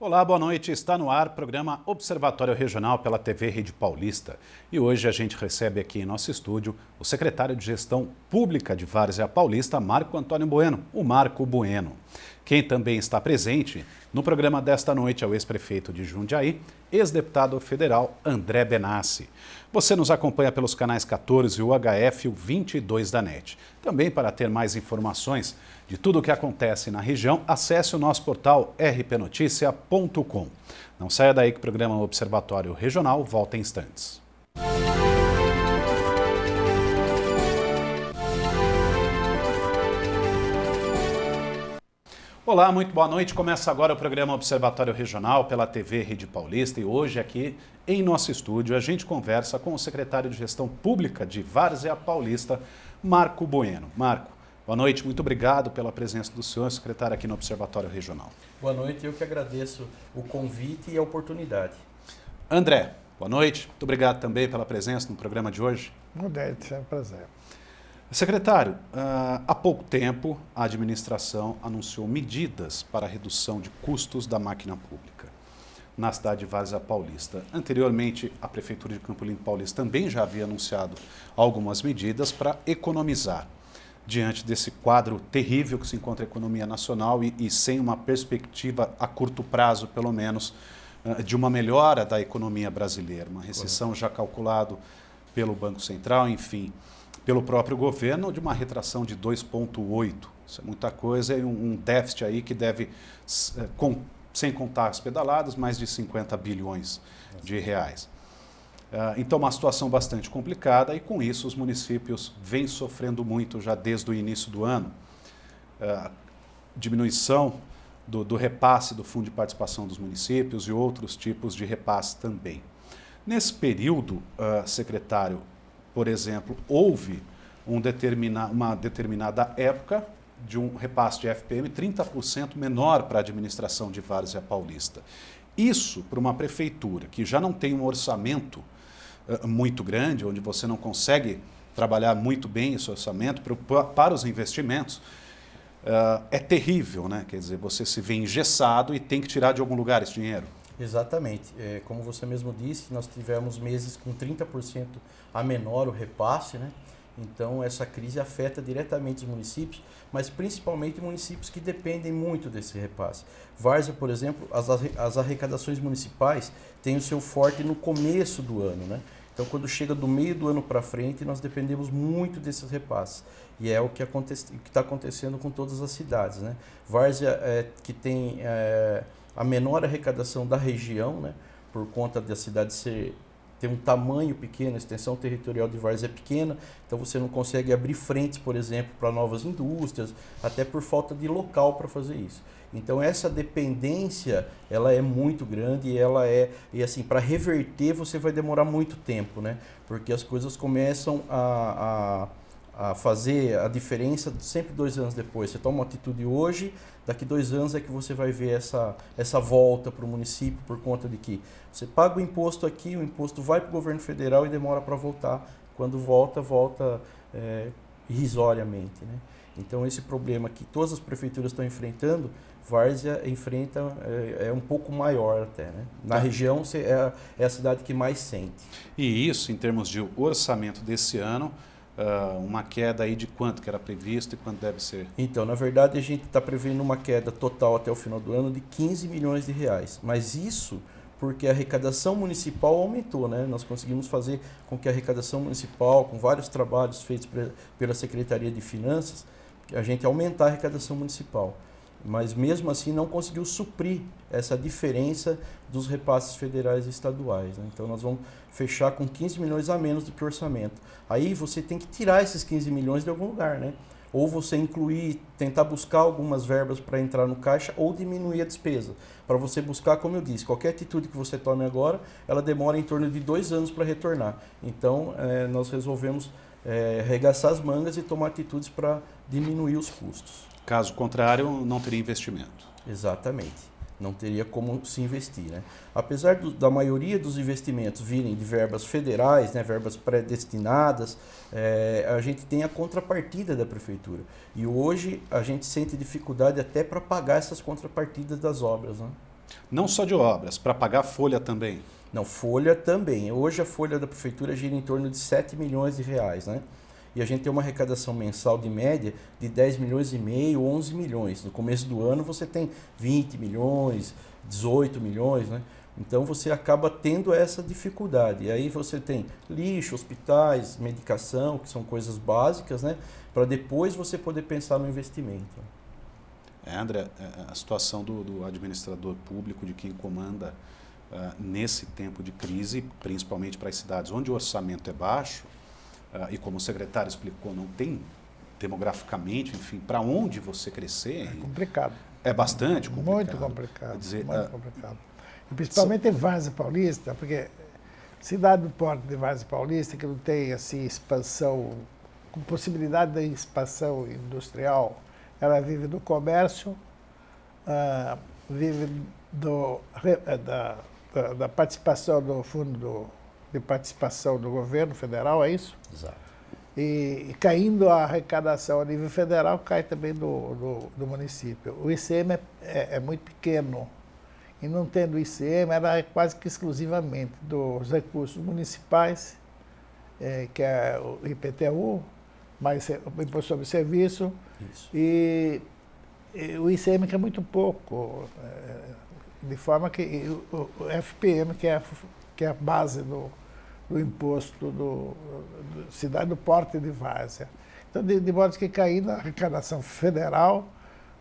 Olá, boa noite. Está no ar o programa Observatório Regional pela TV Rede Paulista. E hoje a gente recebe aqui em nosso estúdio o secretário de Gestão Pública de Várzea Paulista, Marco Antônio Bueno, o Marco Bueno. Quem também está presente no programa desta noite é o ex-prefeito de Jundiaí, ex-deputado federal André Benassi. Você nos acompanha pelos canais 14 UHF e o 22 da NET. Também para ter mais informações de tudo o que acontece na região, acesse o nosso portal rpnoticia.com. Não saia daí que o programa Observatório Regional volta em instantes. Olá, muito boa noite. Começa agora o programa Observatório Regional pela TV Rede Paulista e hoje aqui em nosso estúdio a gente conversa com o secretário de Gestão Pública de Várzea Paulista, Marco Bueno. Marco, boa noite, muito obrigado pela presença do senhor, secretário, aqui no Observatório Regional. Boa noite, eu que agradeço o convite e a oportunidade. André, boa noite, muito obrigado também pela presença no programa de hoje. Modeste, é um prazer. Secretário, há pouco tempo a administração anunciou medidas para a redução de custos da máquina pública na cidade de Várzea Paulista. Anteriormente, a Prefeitura de Campo Limpo Paulista também já havia anunciado algumas medidas para economizar diante desse quadro terrível que se encontra a economia nacional e sem uma perspectiva a curto prazo, pelo menos, de uma melhora da economia brasileira, uma recessão já calculado pelo Banco Central, enfim, pelo próprio governo, de uma retração de 2,8%. Isso é muita coisa e um déficit aí que deve, sem contar as pedaladas, mais de 50 bilhões de reais. Então, uma situação bastante complicada e, com isso, os municípios vêm sofrendo muito já desde o início do ano. Diminuição do repasse do Fundo de Participação dos Municípios e outros tipos de repasse também. Nesse período, secretário, por exemplo, houve uma determinada época de um repasse de FPM 30% menor para a administração de Várzea Paulista. Isso, para uma prefeitura que já não tem um orçamento muito grande, onde você não consegue trabalhar muito bem esse orçamento para os investimentos, é terrível, né? Quer dizer, você se vê engessado e tem que tirar de algum lugar esse dinheiro. Exatamente. Como você mesmo disse, nós tivemos meses com 30% a menor o repasse, né? Então, essa crise afeta diretamente os municípios, mas principalmente municípios que dependem muito desse repasse. Várzea, por exemplo, as arrecadações municipais têm o seu forte no começo do ano, né? Então, quando chega do meio do ano para frente, nós dependemos muito desses repasses. E é o que está acontecendo com todas as cidades, né? Várzea, que tem a menor arrecadação da região, né? Por conta da cidade ter um tamanho pequeno, a extensão territorial de Várzea é pequena, então você não consegue abrir frentes, por exemplo, para novas indústrias, até por falta de local para fazer isso. Então essa dependência, ela é muito grande e assim, para reverter você vai demorar muito tempo, né? Porque as coisas começam a fazer a diferença sempre 2 anos depois. Você toma uma atitude hoje, daqui 2 anos é que você vai ver essa volta para o município por conta de que você paga o imposto aqui, o imposto vai para o governo federal e demora para voltar. Quando volta irrisoriamente, né? Então esse problema que todas as prefeituras estão enfrentando, Várzea enfrenta é um pouco maior até, né? Na região é a cidade que mais sente. E isso, em termos de orçamento desse ano, uma queda aí de quanto que era previsto e quanto deve ser? Então, na verdade, a gente está prevendo uma queda total até o final do ano de 15 milhões de reais. Mas isso porque a arrecadação municipal aumentou, né? Nós conseguimos fazer com que a arrecadação municipal, com vários trabalhos feitos pela Secretaria de Finanças, a gente aumentar a arrecadação municipal. Mas mesmo assim não conseguiu suprir essa diferença dos repasses federais e estaduais, né? Então nós vamos fechar com 15 milhões a menos do que o orçamento. Aí você tem que tirar esses 15 milhões de algum lugar, né? Ou você incluir, tentar buscar algumas verbas para entrar no caixa ou diminuir a despesa. Para você buscar, como eu disse, qualquer atitude que você tome agora, ela demora em torno de 2 anos para retornar. Então nós resolvemos arregaçar as mangas e tomar atitudes para diminuir os custos. Caso contrário, não teria investimento. Exatamente. Não teria como se investir, né? Apesar da maioria dos investimentos virem de verbas federais, né, verbas predestinadas, a gente tem a contrapartida da prefeitura. E hoje a gente sente dificuldade até para pagar essas contrapartidas das obras, né? Não só de obras, para pagar folha também. Não, folha também. Hoje a folha da prefeitura gira em torno de 7 milhões de reais, né? E a gente tem uma arrecadação mensal de média de 10 milhões e meio, 11 milhões. No começo do ano você tem 20 milhões, 18 milhões, né? Então você acaba tendo essa dificuldade. E aí você tem lixo, hospitais, medicação, que são coisas básicas, né? Para depois você poder pensar no investimento. André, a situação do administrador público, de quem comanda nesse tempo de crise, principalmente para as cidades onde o orçamento é baixo, e como o secretário explicou, não tem demograficamente, enfim, para onde você crescer. É complicado. É bastante complicado. Muito complicado. Quer dizer, muito complicado. E principalmente em Várzea Paulista, porque cidade do porte de Várzea Paulista, que não tem assim, expansão, com possibilidade de expansão industrial, ela vive do comércio, vive da participação do fundo de participação do governo federal, é isso? Exato. E caindo a arrecadação a nível federal, cai também do município. O ICM é muito pequeno, e não tendo ICM, ela é quase que exclusivamente dos recursos municipais, que é o IPTU, mais o Imposto sobre Serviço, e o ICM que é muito pouco, de forma que o FPM, que é a base do imposto cidade do porte de Várzea. Então, de modo que caindo a arrecadação federal,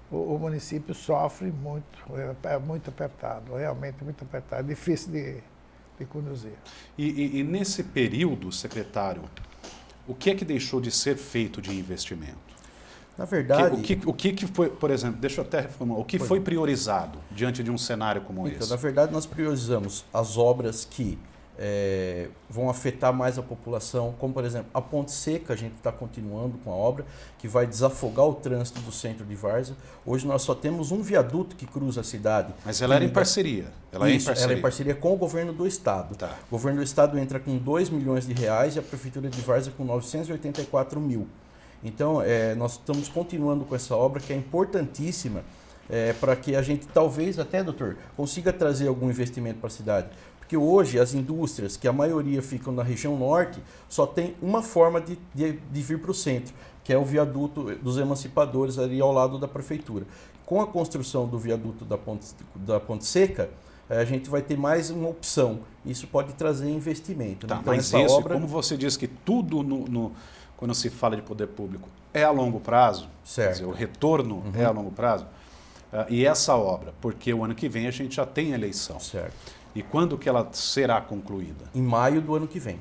o município sofre muito, é muito apertado, realmente muito apertado, é difícil de conduzir. E nesse período, secretário, o que é que deixou de ser feito de investimento? Na verdade... O que foi, por exemplo, deixa eu até reformular, o que foi priorizado diante de um cenário como esse? Na verdade, nós priorizamos as obras que vão afetar mais a população, como, por exemplo, a Ponte Seca, a gente está continuando com a obra, que vai desafogar o trânsito do centro de Várzea. Hoje nós só temos um viaduto que cruza a cidade. Mas ela era em parceria? Ela é em parceria com o governo do Estado. Tá. O governo do Estado entra com 2 milhões de reais e a Prefeitura de Várzea com 984 mil. Então, nós estamos continuando com essa obra, que é importantíssima, para que a gente, talvez até, doutor, consiga trazer algum investimento para a cidade. Porque hoje as indústrias, que a maioria ficam na região norte, só tem uma forma de vir para o centro, que é o viaduto dos Emancipadores ali ao lado da prefeitura. Com a construção do viaduto da Ponte Seca, a gente vai ter mais uma opção. Isso pode trazer investimento. Tá, né? Então, mas isso, como você diz que tudo quando se fala de poder público é a longo prazo, certo. Quer dizer, o retorno é a longo prazo, e essa obra, porque o ano que vem a gente já tem eleição. Certo. E quando que ela será concluída? Em maio do ano que vem.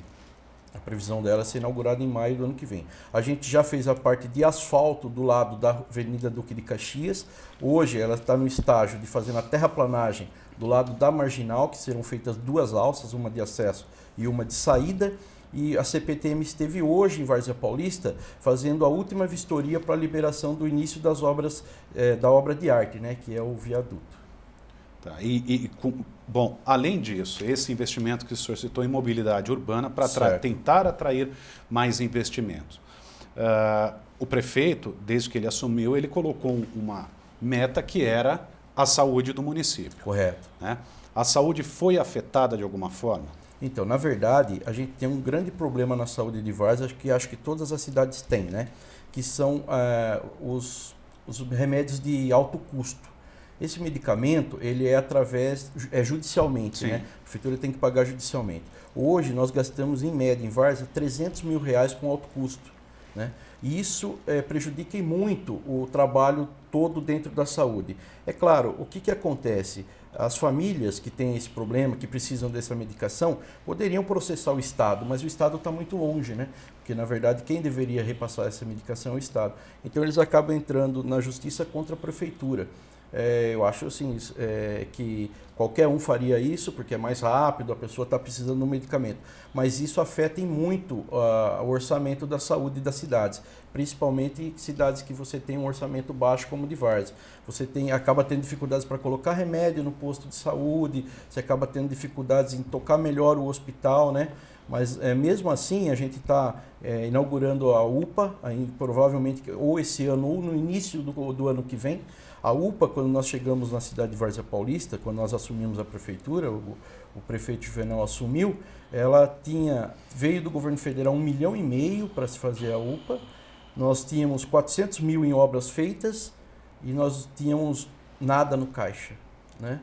A previsão dela é ser inaugurada em maio do ano que vem. A gente já fez a parte de asfalto do lado da Avenida Duque de Caxias. Hoje ela está no estágio de fazer a terraplanagem do lado da Marginal, que serão feitas 2 alças, uma de acesso e uma de saída. E a CPTM esteve hoje em Várzea Paulista fazendo a última vistoria para a liberação do início das obras, da obra de arte, né, que é o viaduto. Tá. Bom, além disso, esse investimento que o senhor citou em mobilidade urbana para tentar atrair mais investimentos. O prefeito, desde que ele assumiu, ele colocou uma meta que era a saúde do município. Correto. Né? A saúde foi afetada de alguma forma? Então, na verdade, a gente tem um grande problema na saúde de Várzea, que acho que todas as cidades têm, né? Que são os remédios de alto custo. Esse medicamento, ele é judicialmente, né? A prefeitura tem que pagar judicialmente. Hoje, nós gastamos, em média, em Várzea, 300 mil reais com alto custo, né? E isso prejudica muito o trabalho todo dentro da saúde. É claro, o que acontece? As famílias que têm esse problema, que precisam dessa medicação, poderiam processar o Estado, mas o Estado está muito longe, né? Porque, na verdade, quem deveria repassar essa medicação é o Estado. Então, eles acabam entrando na justiça contra a prefeitura. Eu acho assim, que qualquer um faria isso, porque é mais rápido, a pessoa está precisando de um medicamento. Mas isso afeta em muito o orçamento da saúde das cidades, principalmente cidades que você tem um orçamento baixo, como de Várzea. Você acaba tendo dificuldades para colocar remédio no posto de saúde, você acaba tendo dificuldades em tocar melhor o hospital, né? Mas mesmo assim a gente está inaugurando a UPA, provavelmente ou esse ano ou no início do ano que vem. A UPA, quando nós chegamos na cidade de Várzea Paulista, quando nós assumimos a prefeitura, o prefeito Juvenal assumiu, ela veio do governo federal 1,5 milhão para se fazer a UPA. Nós tínhamos 400 mil em obras feitas e nós tínhamos nada no caixa, né?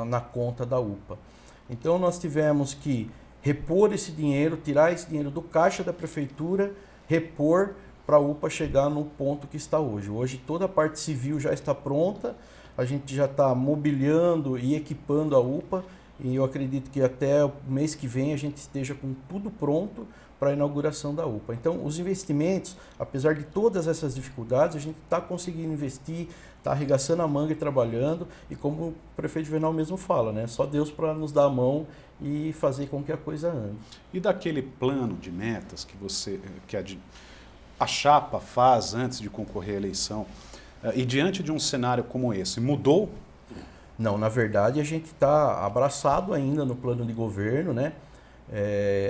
Na conta da UPA. Então nós tivemos que repor esse dinheiro, tirar esse dinheiro do caixa da prefeitura, repor para a UPA chegar no ponto que está hoje. Hoje toda a parte civil já está pronta, a gente já está mobiliando e equipando a UPA e eu acredito que até o mês que vem a gente esteja com tudo pronto para a inauguração da UPA. Então os investimentos, apesar de todas essas dificuldades, a gente está conseguindo investir, está arregaçando a manga e trabalhando e como o prefeito Juvenal mesmo fala, né? Só Deus para nos dar a mão e fazer com que a coisa ande. E daquele plano de metas que a chapa faz antes de concorrer à eleição, e diante de um cenário como esse, mudou? Não, na verdade a gente está abraçado ainda no plano de governo, né?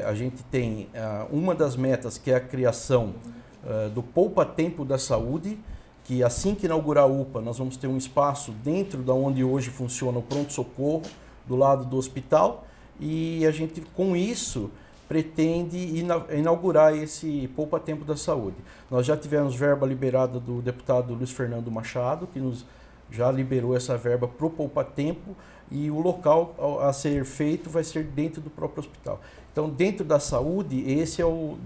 A gente tem uma das metas que é a criação do poupa-tempo da saúde, que assim que inaugurar a UPA nós vamos ter um espaço dentro da onde hoje funciona o pronto-socorro, do lado do hospital, e a gente com isso pretende inaugurar esse poupa-tempo da saúde. Nós já tivemos verba liberada do deputado Luiz Fernando Machado, que já liberou essa verba para o poupa-tempo e o local a ser feito vai ser dentro do próprio hospital. Então, dentro da saúde,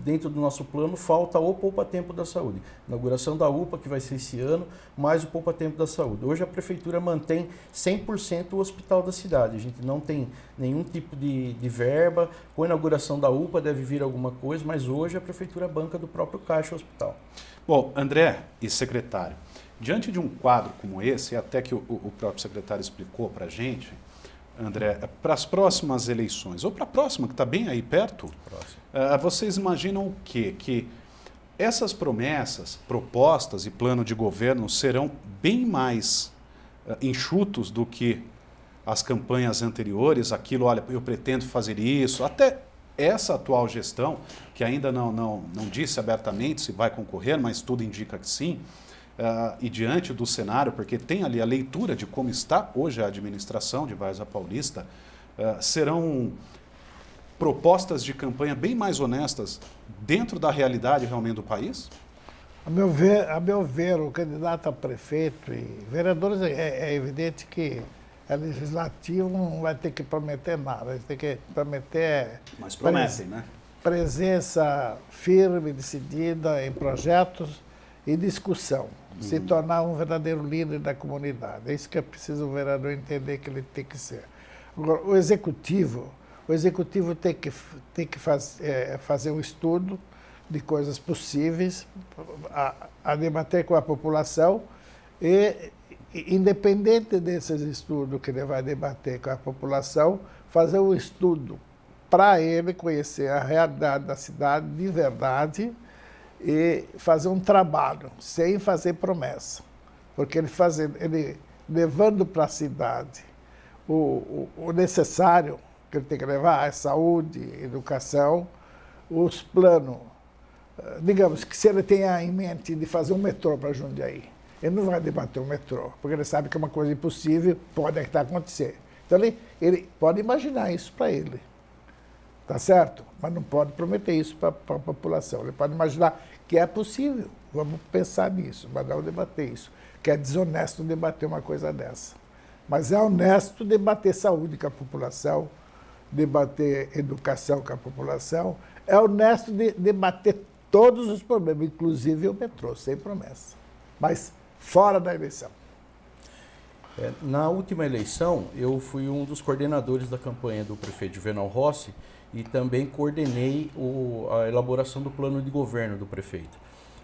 dentro do nosso plano, falta o poupa-tempo da saúde. Inauguração da UPA, que vai ser esse ano, mais o poupa-tempo da saúde. Hoje a prefeitura mantém 100% o hospital da cidade. A gente não tem nenhum tipo de verba. Com a inauguração da UPA deve vir alguma coisa, mas hoje a prefeitura banca do próprio caixa hospital. Bom, André e secretário, diante de um quadro como esse, e até que o próprio secretário explicou para a gente, André, para as próximas eleições, ou para a próxima, que está bem aí perto, vocês imaginam o quê? Que essas promessas, propostas e plano de governo serão bem mais enxutos do que as campanhas anteriores, aquilo, olha, eu pretendo fazer isso, até essa atual gestão, que ainda não disse abertamente se vai concorrer, mas tudo indica que sim, e diante do cenário, porque tem ali a leitura de como está hoje a administração de Várzea Paulista, serão propostas de campanha bem mais honestas dentro da realidade realmente do país? A meu ver, o candidato a prefeito e vereadores é evidente que a legislativo não vai ter que prometer nada, vai ter que prometer... Mas prometem, né? Presença firme, decidida em projetos e discussão. Se tornar um verdadeiro líder da comunidade. É isso que é preciso o vereador entender que ele tem que ser. Agora, o executivo tem que fazer um estudo de coisas possíveis a debater com a população e, independente desses estudos que ele vai debater com a população, fazer um estudo para ele conhecer a realidade da cidade de verdade e fazer um trabalho, sem fazer promessa. Porque ele levando para a cidade o necessário que ele tem que levar, é saúde, educação, os planos. Digamos que se ele tenha em mente de fazer um metrô para Jundiaí, ele não vai debater um metrô, porque ele sabe que é uma coisa impossível, pode acontecer. Então ele pode imaginar isso para ele. Tá certo? Mas não pode prometer isso para a população. Ele pode imaginar que é possível. Vamos pensar nisso, mas não debater isso. Que é desonesto debater uma coisa dessa. Mas é honesto debater saúde com a população, debater educação com a população. É honesto debater todos os problemas, inclusive o metrô, sem promessa. Mas fora da eleição. Na última eleição, eu fui um dos coordenadores da campanha do prefeito Juvenal Rossi, e também coordenei a elaboração do plano de governo do prefeito.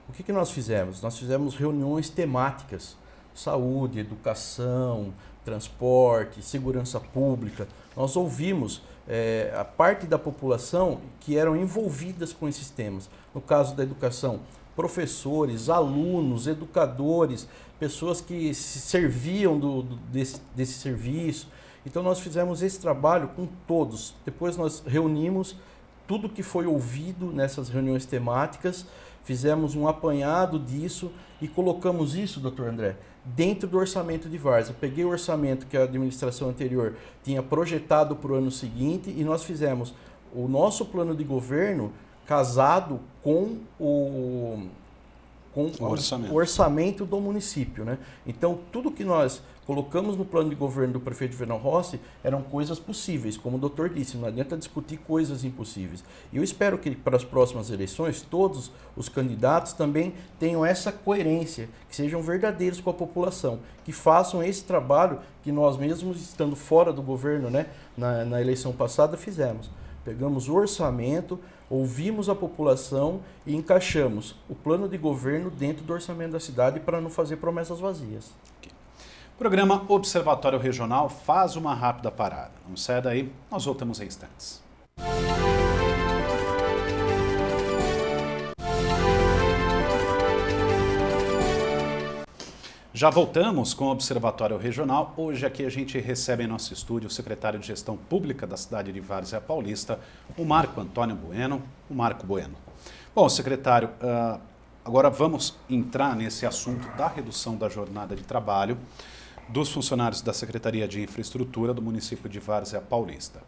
O que nós fizemos? Nós fizemos reuniões temáticas, saúde, educação, transporte, segurança pública. Nós ouvimos a parte da população que eram envolvidas com esses temas. No caso da educação, professores, alunos, educadores, pessoas que se serviam desse serviço. Então nós fizemos esse trabalho com todos. Depois nós reunimos tudo que foi ouvido nessas reuniões temáticas, fizemos um apanhado disso e colocamos isso, doutor André, dentro do orçamento de Várzea. Peguei o orçamento que a administração anterior tinha projetado para o ano seguinte e nós fizemos o nosso plano de governo casado com o orçamento do município, né? Então, tudo que nós colocamos no plano de governo do prefeito Juvenal Rossi eram coisas possíveis, como o doutor disse, não adianta discutir coisas impossíveis. E eu espero que para as próximas eleições, todos os candidatos também tenham essa coerência, que sejam verdadeiros com a população, que façam esse trabalho que nós mesmos, estando fora do governo, né, na eleição passada, fizemos. Pegamos o orçamento, ouvimos a população e encaixamos o plano de governo dentro do orçamento da cidade para não fazer promessas vazias. O programa Observatório Regional faz uma rápida parada. Não saia daí, nós voltamos em instantes. Já voltamos com o Observatório Regional. Hoje aqui a gente recebe em nosso estúdio o secretário de Gestão Pública da cidade de Várzea Paulista, o Marco Antônio Bueno. O Marco Bueno. Bom, secretário, agora vamos entrar nesse assunto da redução da jornada de trabalho dos funcionários da Secretaria de Infraestrutura do município de Várzea Paulista.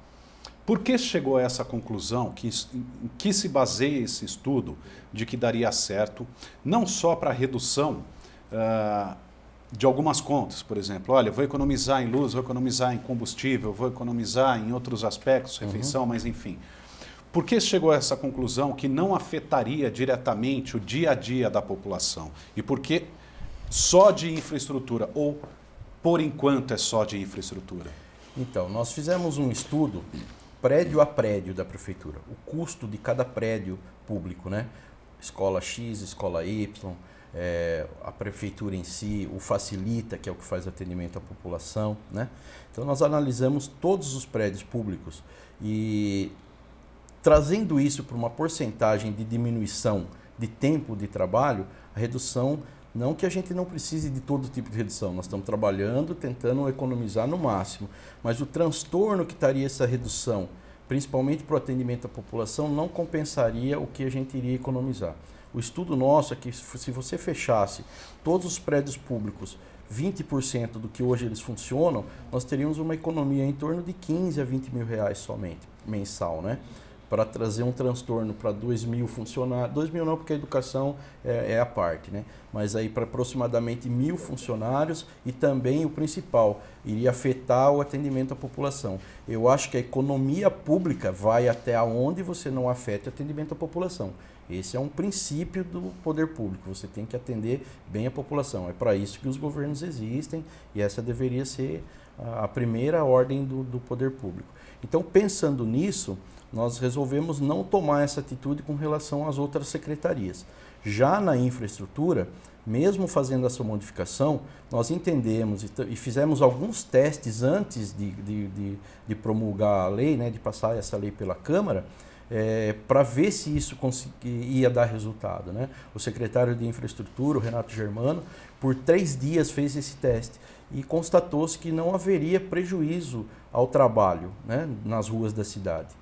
Por que chegou a essa conclusão, em que se baseia esse estudo de que daria certo, não só para a redução de algumas contas, por exemplo, olha, vou economizar em luz, vou economizar em combustível, vou economizar em outros aspectos, refeição, mas enfim. Por que chegou a essa conclusão que não afetaria diretamente o dia a dia da população? E por que só de infraestrutura, ou por enquanto é só de infraestrutura? Então, nós fizemos um estudo prédio a prédio da prefeitura, o custo de cada prédio público, né? Escola X, escola Y, a prefeitura em si, o Facilita, que é o que faz atendimento à população, né? Então nós analisamos todos os prédios públicos e trazendo isso para uma porcentagem de diminuição de tempo de trabalho, a redução, não que a gente não precise de todo tipo de redução, nós estamos trabalhando, tentando economizar no máximo, mas o transtorno que estaria essa redução, principalmente para o atendimento à população, não compensaria o que a gente iria economizar. O estudo nosso é que se você fechasse todos os prédios públicos 20% do que hoje eles funcionam, nós teríamos uma economia em torno de 15 a 20 mil reais somente, mensal, né? Para trazer um transtorno para 2.000 funcionários, 2.000 não, porque a educação é a parte, né? Mas aí para aproximadamente 1.000 funcionários e também o principal, iria afetar o atendimento à população. Eu acho que a economia pública vai até onde você não afete o atendimento à população. Esse é um princípio do poder público, você tem que atender bem a população. É para isso que os governos existem e essa deveria ser a primeira ordem do poder público. Então, pensando nisso, nós resolvemos não tomar essa atitude com relação às outras secretarias. Já na infraestrutura, mesmo fazendo essa modificação, nós entendemos e fizemos alguns testes antes de promulgar a lei, né, de passar essa lei pela Câmara, para ver se isso ia dar resultado, né? O secretário de Infraestrutura, o Renato Germano, por 3 dias fez esse teste e constatou-se que não haveria prejuízo ao trabalho, né, nas ruas da cidade.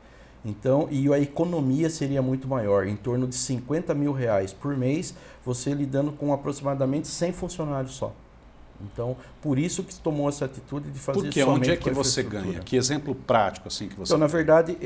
Então, e a economia seria muito maior, em torno de 50 mil reais por mês, você lidando com aproximadamente 100 funcionários só. Então, por isso que tomou essa atitude de fazer somente. Onde é que você ganha? Que exemplo prático assim que você Então, na verdade,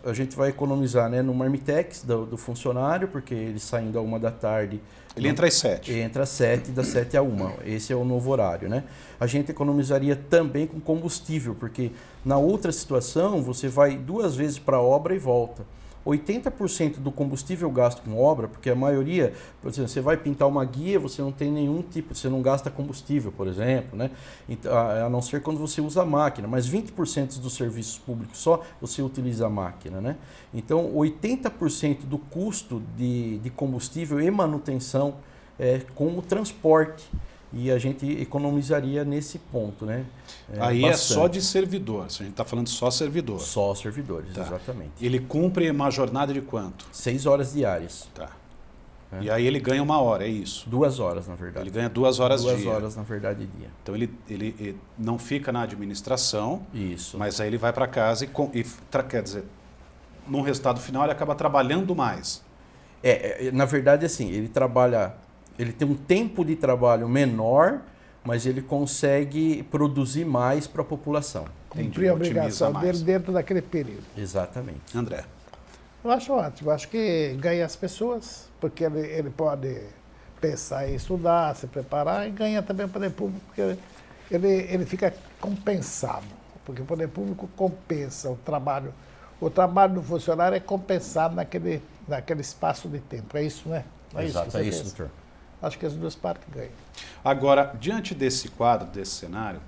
a gente vai economizar, né, no marmitex do funcionário, porque ele saindo à 1 da tarde... Ele entra às 7. Entra às 7, das 7 à 1. Esse é o novo horário, né? A gente economizaria também com combustível, porque na outra situação você vai 2 vezes para a obra e volta. 80% do combustível gasto com obra, porque a maioria, por exemplo, você vai pintar uma guia, você não tem nenhum tipo, você não gasta combustível, por exemplo, né? Então, a não ser quando você usa a máquina, mas 20% dos serviços públicos só você utiliza a máquina, né? Então, 80% do custo de combustível e manutenção é com o transporte. E a gente economizaria nesse ponto, né? Aí bastante. É só de servidor, a gente está falando só servidor. Só servidores, tá. Exatamente. Ele cumpre uma jornada de quanto? 6 horas diárias. Tá. E aí ele ganha 1 hora, é isso? 2 horas, na verdade. Ele ganha 2 horas dia. 2 horas, na verdade, dia. Então ele não fica na administração, isso. mas aí ele vai para casa quer dizer, no resultado final, ele acaba trabalhando mais. Na verdade, assim, ele tem um tempo de trabalho menor, mas ele consegue produzir mais para a população. Cumprir a obrigação dele dentro daquele período. Exatamente. André. Eu acho ótimo. Eu acho que ganha as pessoas, porque ele pode pensar em estudar, se preparar, e ganha também o poder público, porque ele fica compensado. Porque o poder público compensa o trabalho. O trabalho do funcionário é compensado naquele espaço de tempo. É isso, né? Não é Exato, isso, é isso, doutor. Acho que as duas partes ganham. Agora, diante desse quadro, desse cenário,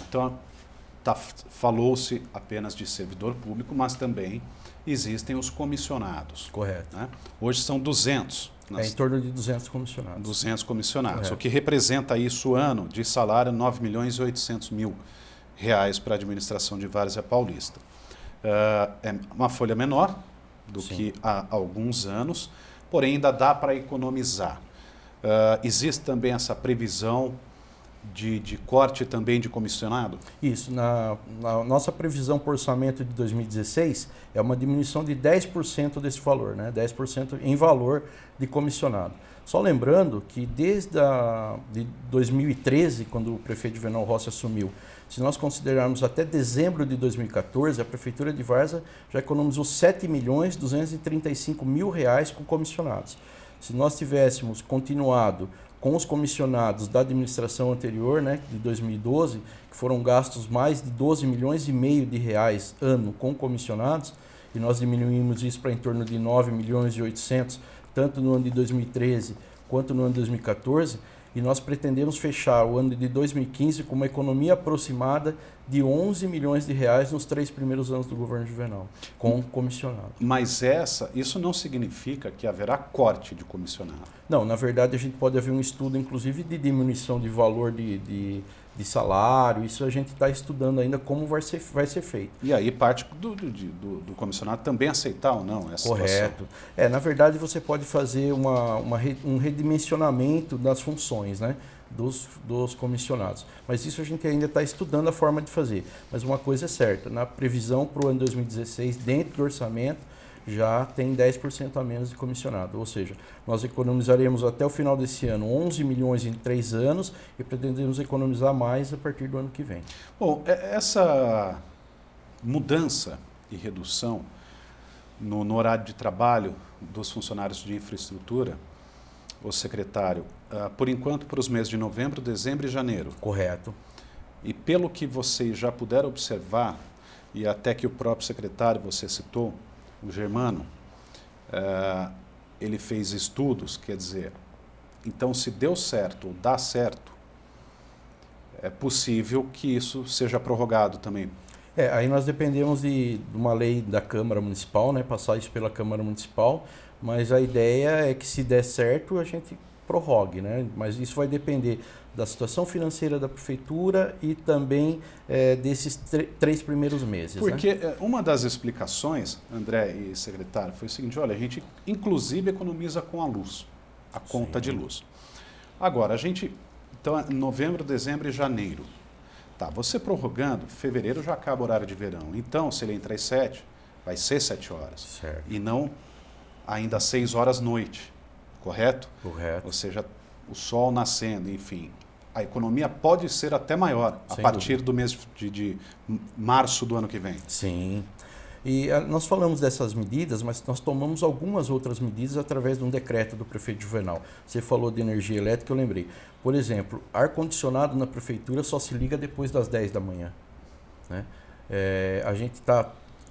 então falou-se apenas de servidor público, mas também existem os comissionados. Correto. Né? Hoje são 200. Em torno de 200 comissionados. 200 comissionados, Correto. o que representa isso ano de salário 9.800.000 reais para a administração de Várzea Paulista. É uma folha menor do Sim. que há alguns anos, porém ainda dá para economizar. Existe também essa previsão de corte também de comissionado? Isso. Na nossa previsão por orçamento de 2016 é uma diminuição de 10% desse valor, né? 10% em valor de comissionado. Só lembrando que desde de 2013, quando o prefeito Juvenal Rossi assumiu, se nós considerarmos até dezembro de 2014, a Prefeitura de Várzea já economizou R$ 7.235.000 reais com comissionados. Se nós tivéssemos continuado com os comissionados da administração anterior, né, de 2012, que foram gastos mais de 12 milhões e meio de reais ano com comissionados, e nós diminuímos isso para em torno de 9 milhões e 800, tanto no ano de 2013 quanto no ano de 2014, e nós pretendemos fechar o ano de 2015 com uma economia aproximada de 11 milhões de reais nos 3 primeiros anos do governo Juvenal, com comissionado. Mas isso não significa que haverá corte de comissionado. Não, na verdade a gente pode haver um estudo, inclusive, de diminuição de valor de salário, isso a gente está estudando ainda como vai ser feito. E aí parte do comissionado também aceitar ou não essa Correto. situação. Na verdade você pode fazer um redimensionamento das funções, né, dos comissionados. Mas isso a gente ainda está estudando a forma de fazer. Mas uma coisa é certa, na previsão para o ano 2016, dentro do orçamento, já tem 10% a menos de comissionado. Ou seja, nós economizaremos até o final desse ano 11 milhões em 3 anos e pretendemos economizar mais a partir do ano que vem. Bom, essa mudança e redução no horário de trabalho dos funcionários de infraestrutura, o secretário, por enquanto para os meses de novembro, dezembro e janeiro. Correto. E pelo que vocês já puderam observar, e até que o próprio secretário, você citou, o Germano, ele fez estudos, quer dizer, então se deu certo ou dá certo, é possível que isso seja prorrogado também. Aí nós dependemos de uma lei da Câmara Municipal, né, passar isso pela Câmara Municipal, mas a ideia é que se der certo a gente prorrogue, né? Mas isso vai depender da situação financeira da Prefeitura e também desses 3 primeiros meses. Porque né? Uma das explicações, André e secretário, foi o seguinte, olha, a gente inclusive economiza com a luz, a conta de luz. Agora, então, novembro, dezembro e janeiro. Tá, você prorrogando, fevereiro já acaba o horário de verão. Então, se ele entrar às 7, vai ser 7 horas. Certo. E não ainda às 6 horas noite, correto? Correto. Ou seja, o sol nascendo, enfim. A economia pode ser até maior a partir do mês de março do ano que vem. Sim. E nós falamos dessas medidas, mas nós tomamos algumas outras medidas através de um decreto do prefeito Juvenal. Você falou de energia elétrica, eu lembrei. Por exemplo, ar-condicionado na prefeitura só se liga depois das 10 da manhã. Né? A gente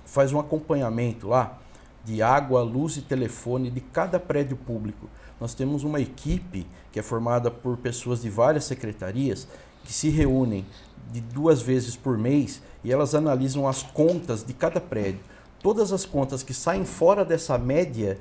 faz um acompanhamento lá de água, luz e telefone de cada prédio público. Nós temos uma equipe que é formada por pessoas de várias secretarias que se reúnem de 2 vezes por mês e elas analisam as contas de cada prédio. Todas as contas que saem fora dessa média,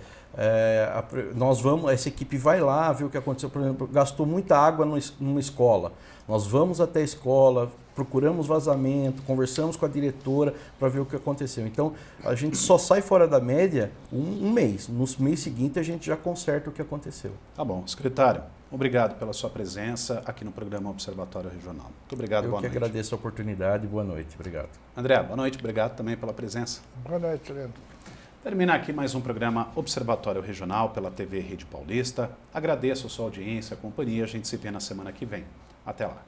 essa equipe vai lá ver o que aconteceu. Por exemplo, gastou muita água numa escola. Nós vamos até a escola, procuramos vazamento, conversamos com a diretora para ver o que aconteceu. Então, a gente só sai fora da média um mês. No mês seguinte, a gente já conserta o que aconteceu. Tá bom. Secretário, obrigado pela sua presença aqui no programa Observatório Regional. Muito obrigado, boa noite. Eu que agradeço a oportunidade, boa noite, obrigado. André, boa noite, obrigado também pela presença. Boa noite, Leandro. Termina aqui mais um programa Observatório Regional pela TV Rede Paulista. Agradeço a sua audiência, a companhia. A gente se vê na semana que vem. Até lá.